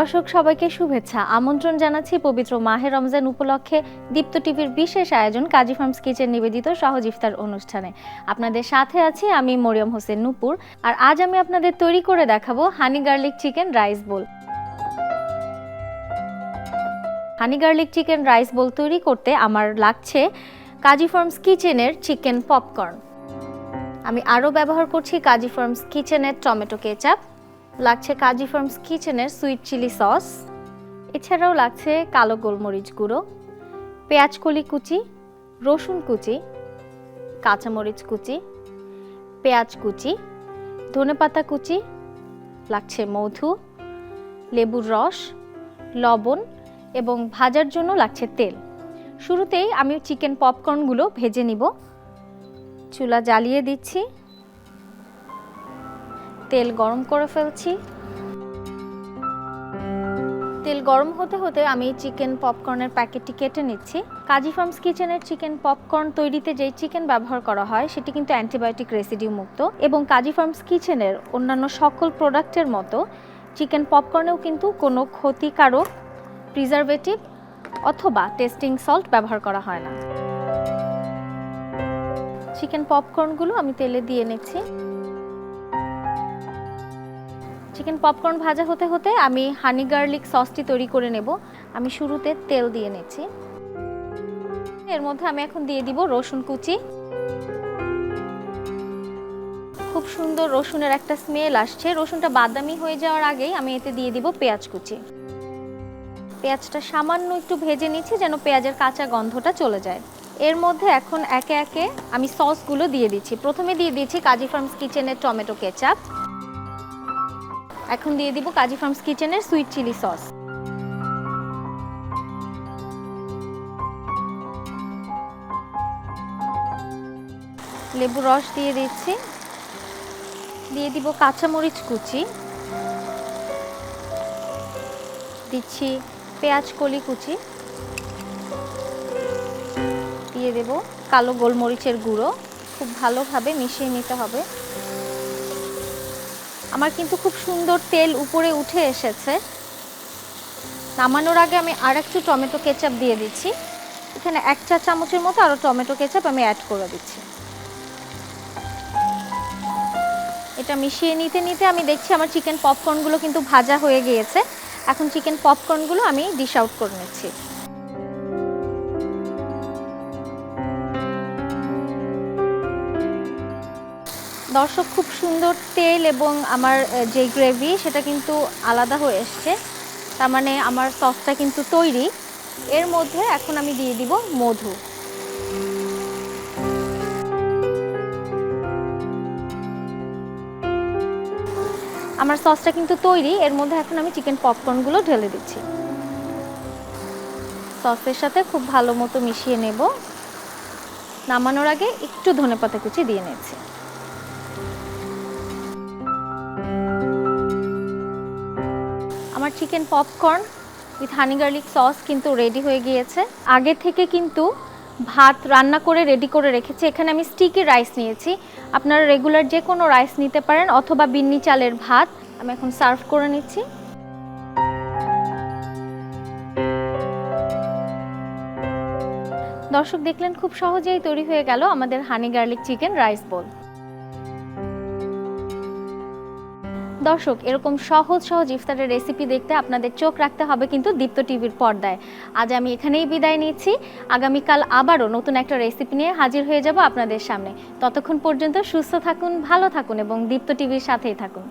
দর্শক সবাইকে শুভেচ্ছা আমন্ত্রণ জানাচ্ছি পবিত্র মাহে রমজান উপলক্ষে দীপ্ত টিভির বিশেষ আয়োজন কাজী ফার্মস কিচেন নিবেদিত সহজ ইফতার অনুষ্ঠানে। আপনাদের সাথে আছি আমি মরিয়ম হোসেন নূপুর। আর আজ আমি আপনাদের তৈরি করে দেখাবো হানি গার্লিক চিকেন রাইস বোল। হানি গার্লিক চিকেন রাইস বোল তৈরি করতে আমার লাগছে কাজী ফার্মস কিচেনের চিকেন পপকর্ন। আমি আরও ব্যবহার করছি কাজী ফার্মস কিচেনের টমেটো কেচাপ, লাগছে কাজী ফার্মস কিচেনের সুইট চিলি সস, এছাড়াও লাগছে কালো গোলমরিচ গুঁড়ো, পেঁয়াজ কলি কুচি, রসুন কুচি, কাঁচামরিচ কুচি, পেঁয়াজ কুচি, ধনেপাতা কুচি, লাগছে মধু, লেবুর রস, লবণ এবং ভাজার জন্য লাগছে তেল। শুরুতেই আমি চিকেন পপকর্নগুলো ভেজে নিব। চুলা জ্বালিয়ে দিচ্ছি, তেল গরম করে ফেলছি। তেল গরম হতে হতে আমি চিকেন পপকর্নের প্যাকেটটি কেটে নিচ্ছি। কাজী ফার্মস কিচেনের চিকেন পপকর্ন তৈরিতে যেই চিকেন ব্যবহার করা হয় সেটি কিন্তু অ্যান্টিবায়োটিক রেসিডিউ মুক্ত এবং কাজী ফার্মস কিচেনের অন্যান্য সকল প্রোডাক্টের মতো চিকেন পপকর্নেও কিন্তু কোনো ক্ষতিকারক প্রিজারভেটিভ অথবা টেস্টিং সল্ট ব্যবহার করা হয় না। চিকেন পপকর্নগুলো আমি তেলে দিয়ে নিচ্ছি। চিকেন পপকর্ন ভাজা হতে হতে আমি হানি গার্লিক সসটি তৈরি করে নেব। আমি শুরুতে তেল দিয়ে নিচ্ছি। এর মধ্যে আমি এখন দিয়ে দিব রসুন কুচি। খুব সুন্দর রসুনের একটা স্মেল আসছে। রসুনটা বাদামি হয়ে যাওয়ার আগেই আমি এতে দিয়ে দিব পেঁয়াজ কুচি। পেঁয়াজটা সামান্য একটু ভেজে নিচ্ছি যেন পেঁয়াজের কাঁচা গন্ধটা চলে যায়। এর মধ্যে এখন একে একে আমি সসগুলো দিয়ে দিচ্ছি। প্রথমে দিয়ে দিচ্ছি কাজী ফার্মস কিচেনের টমেটো কেচাপ, এখন দিয়ে দিব কাজী ফার্মস কিচেনের সুইট চিলি সস, লেবু রস দিয়ে দিচ্ছি, দিয়ে দিব কাঁচামরিচ কুচি, দিচ্ছি পেঁয়াজ কলি কুচি, দিয়ে দেব কালো গোলমরিচের গুঁড়ো। খুব ভালোভাবে মিশিয়ে নিতে হবে। আমার কিন্তু খুব সুন্দর তেল উপরে উঠে এসেছে। নামানোর আগে আমি আর একটু টমেটো কেচাপ দিয়ে দিচ্ছি। এখানে 1 চা চামচের মতো আরও টমেটো কেচাপ আমি অ্যাড করে দিচ্ছি। এটা মিশিয়ে নিতে নিতে আমি দেখছি আমার চিকেন পপকর্নগুলো কিন্তু ভাজা হয়ে গিয়েছে। এখন চিকেন পপকর্নগুলো আমি ডিশ আউট করে নিচ্ছি। দর্শক, খুব সুন্দর তেল এবং আমার যে গ্রেভি সেটা কিন্তু আলাদা হয়ে এসছে। তার মানে আমার সসটা কিন্তু তৈরি। এর মধ্যে এখন আমি দিয়ে দিব মধু। আমার সসটা কিন্তু তৈরি। এর মধ্যে এখন আমি চিকেন পপকর্নগুলো ঢেলে দিচ্ছি। সসের সাথে খুব ভালো মতো মিশিয়ে নেব। নামানোর আগে একটু ধনেপাতা কুচি দিয়ে নিচ্ছি। আমার chicken popcorn with honey garlic sauce কিন্তু রেডি হয়ে গিয়েছে। আগে থেকে কিন্তু ভাত রান্না করে রেডি করে রেখেছি। এখানে আমি স্টিকি রাইস নিয়েছি। আপনারা রেগুলার যে কোনো রাইস নিতে পারেন অথবা বিন্নি চালের ভাত। আমি এখন সার্ভ করে নিচ্ছি। দর্শক, দেখলেন খুব সহজেই তৈরি হয়ে গেল আমাদের হানি গার্লিক চিকেন রাইস বোল। দর্শক, এরকম সহজ ইফতারের রেসিপি দেখতে আপনাদের চোখ রাখতে হবে কিন্তু দীপ্ত টিভির পর্দায়। আজ আমি এখানেই বিদায় নিচ্ছি। আগামীকাল আবারও নতুন একটা রেসিপি নিয়ে হাজির হয়ে যাব আপনাদের সামনে। ততক্ষণ পর্যন্ত সুস্থ থাকুন, ভালো থাকুন এবং দীপ্ত টিভির সাথেই থাকুন।